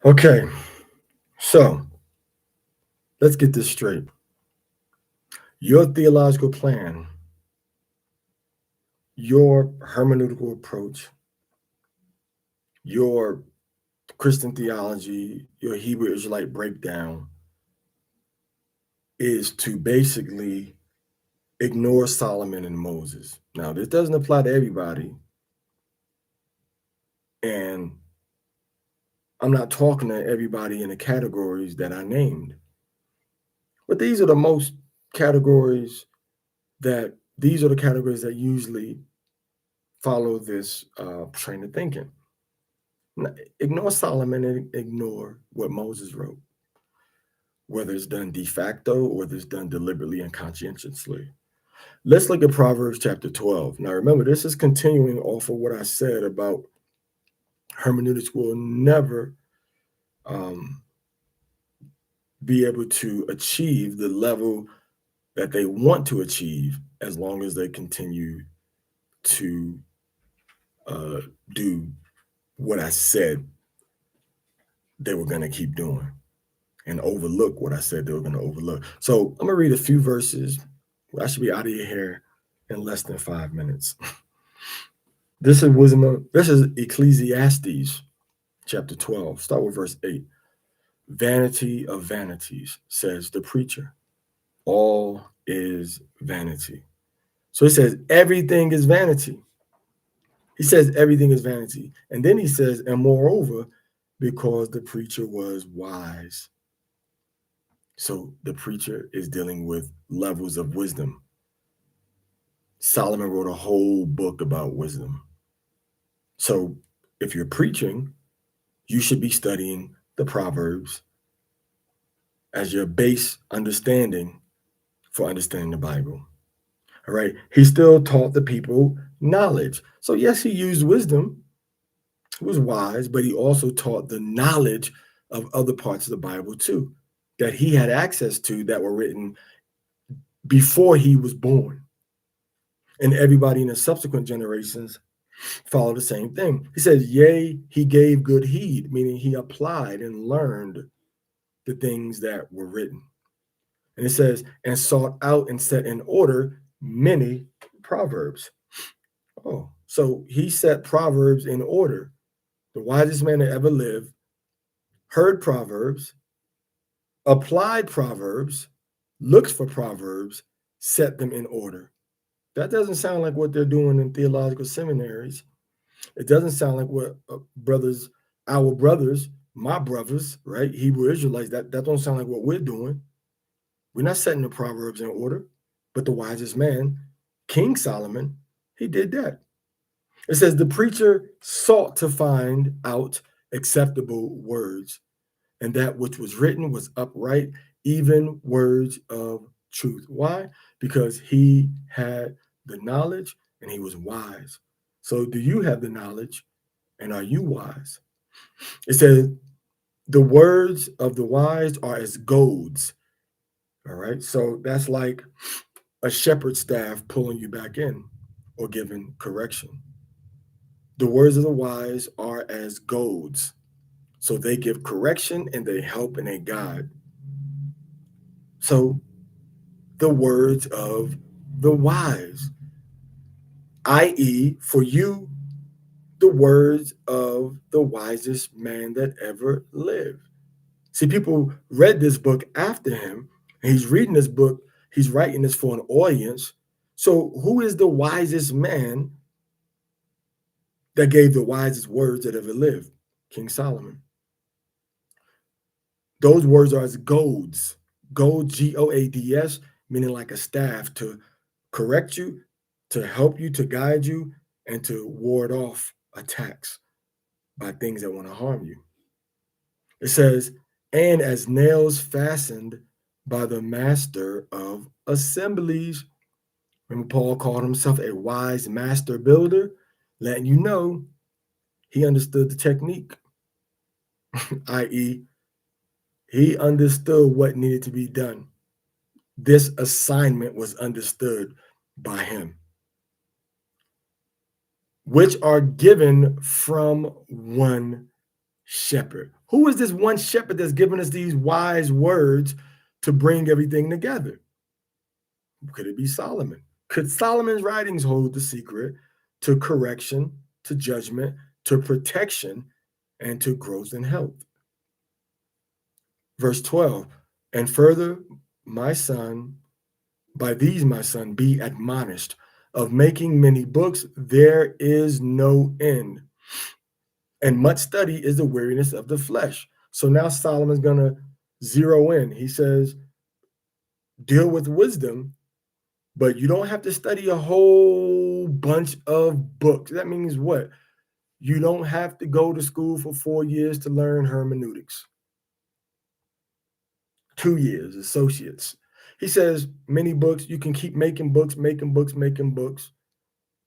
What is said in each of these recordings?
Okay, so let's get this straight. Your theological plan, your hermeneutical approach, your Christian theology, your Hebrew Israelite breakdown is to basically ignore Solomon and Moses. Now, this doesn't apply to everybody, and I'm not talking to everybody in the categories that I named, but these are the categories that usually follow this train of thinking. Ignore Solomon and ignore what Moses wrote, whether it's done de facto or whether it's done deliberately and conscientiously. Let's look at Proverbs chapter 12. Now, remember, this is continuing off of what I said about hermeneutics will never um, be able to achieve the level that they want to achieve as long as they continue to uh, do what I said they were going to keep doing and overlook what I said they were going to overlook. So I'm going to read a few verses. I should be out of your hair in less than 5 minutes. This is wisdom. This is Ecclesiastes chapter 12. Start with verse 8. Vanity of vanities, says the preacher. All is vanity. So he says everything is vanity. He says everything is vanity. And then he says, and moreover, because the preacher was wise. So the preacher is dealing with levels of wisdom. Solomon wrote a whole book about wisdom. So if you're preaching, you should be studying the Proverbs as your base understanding for understanding the Bible. All right. He still taught the people knowledge. So, yes, he used wisdom, he was wise, but he also taught the knowledge of other parts of the Bible too, that he had access to that were written before he was born. And everybody in the subsequent generations followed the same thing. He says, yea, he gave good heed, meaning he applied and learned the things that were written. And it says, and sought out and set in order many proverbs. Oh, so he set proverbs in order. The wisest man that ever lived heard proverbs, applied proverbs, looked for proverbs, set them in order. That doesn't sound like what they're doing in theological seminaries. It doesn't sound like what our brothers, my brothers, right? Hebrew Israelites, that don't sound like what we're doing. We're not setting the proverbs in order, but the wisest man, King Solomon, he did that. It says the preacher sought to find out acceptable words, and that which was written was upright, even words of truth. Why? Because he had the knowledge and he was wise. So, do you have the knowledge and are you wise? It says the words of the wise are as golds. All right. So, that's like a shepherd's staff pulling you back in or giving correction. The words of the wise are as golds. So they give correction and they help and they guide. So the words of the wise, i.e., for you, the words of the wisest man that ever lived. See, people read this book after him, and he's reading this book, he's writing this for an audience. So, who is the wisest man that gave the wisest words that ever lived? King Solomon. Those words are as golds. Gold, Goads, meaning like a staff to correct you, to help you, to guide you, and to ward off attacks by things that want to harm you. It says, and as nails fastened by the master of assemblies. Remember, Paul called himself a wise master builder, letting you know he understood the technique, i.e., he understood what needed to be done. This assignment was understood by him, which are given from one shepherd. Who is this one shepherd that's giving us these wise words to bring everything together? Could it be Solomon? Could Solomon's writings hold the secret to correction, to judgment, to protection, and to growth and health? Verse 12, and further, my son, by these, my son, be admonished. Of making many books, there is no end. And much study is the weariness of the flesh. So now Solomon's going to zero in. He says, deal with wisdom, but you don't have to study a whole bunch of books. That means what? You don't have to go to school for 4 years to learn hermeneutics. 2 years, associates. He says, many books, you can keep making books, making books, making books.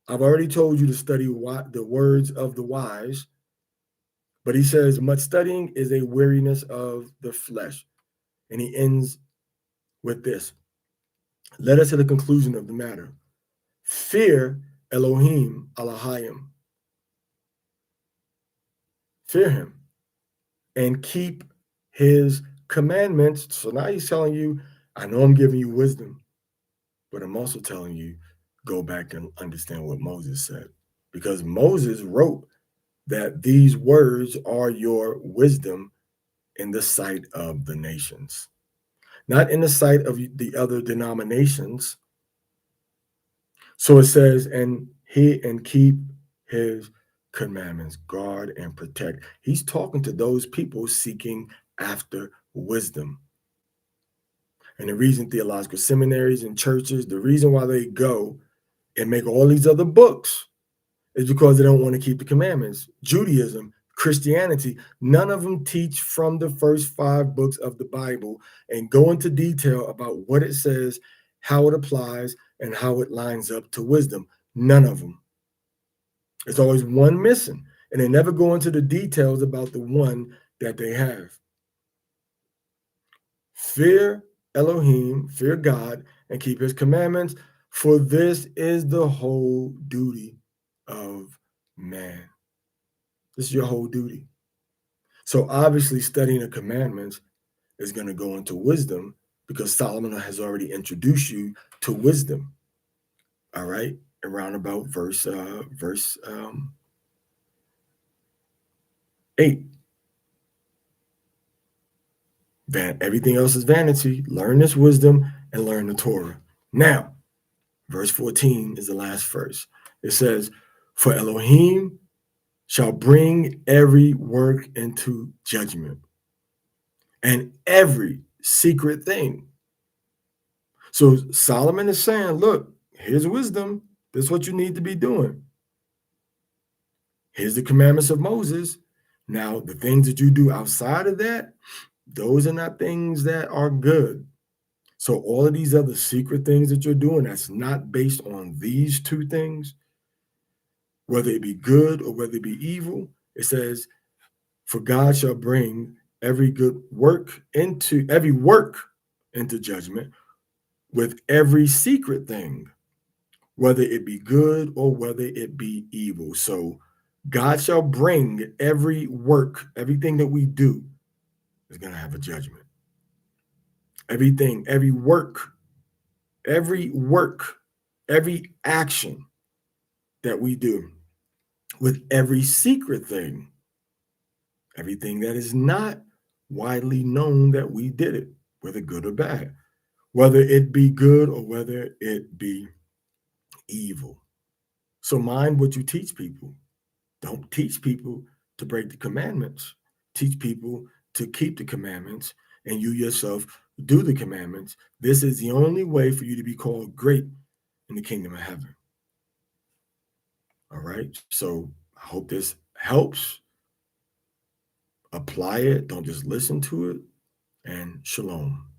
I've already told you to study the words of the wise, but he says, much studying is a weariness of the flesh. And he ends with this. Let us to the conclusion of the matter. Fear Elohim Elohim. Fear him and keep his commandments. So now he's telling you, I know I'm giving you wisdom, but I'm also telling you, go back and understand what Moses said. Because Moses wrote that these words are your wisdom in the sight of the nations, not in the sight of the other denominations. So it says, and keep his commandments, guard and protect. He's talking to those people seeking after wisdom. And the reason theological seminaries and churches, the reason why they go and make all these other books is because they don't want to keep the commandments. Judaism, Christianity, none of them teach from the first 5 books of the Bible and go into detail about what it says, how it applies, and how it lines up to wisdom. None of them. There's always one missing, and they never go into the details about the one that they have. Fear Elohim, fear God, and keep his commandments, for this is the whole duty of man. This is your whole duty. So obviously studying the commandments is going to go into wisdom because Solomon has already introduced you to wisdom. All right, around about verse 8. Everything else is vanity. Learn this wisdom and learn the Torah. Now, verse 14 is the last verse. It says, for Elohim shall bring every work into judgment and every secret thing. So Solomon is saying, look, here's wisdom. This is what you need to be doing. Here's the commandments of Moses. Now, the things that you do outside of that, those are not things that are good. So all of these other secret things that you're doing, that's not based on these 2 things, whether it be good or whether it be evil, it says, for God shall bring every work into judgment with every secret thing, whether it be good or whether it be evil. So God shall bring every work, everything that we do is going to have a judgment. Everything, every work, every action that we do, with every secret thing, everything that is not widely known that we did it, whether good or bad, whether it be good or whether it be evil. So mind what you teach people. Don't teach people to break the commandments. Teach people to keep the commandments, and you yourself do the commandments. This is the only way for you to be called great in the kingdom of heaven. All right. So I hope this helps. Apply it. Don't just listen to it. And shalom.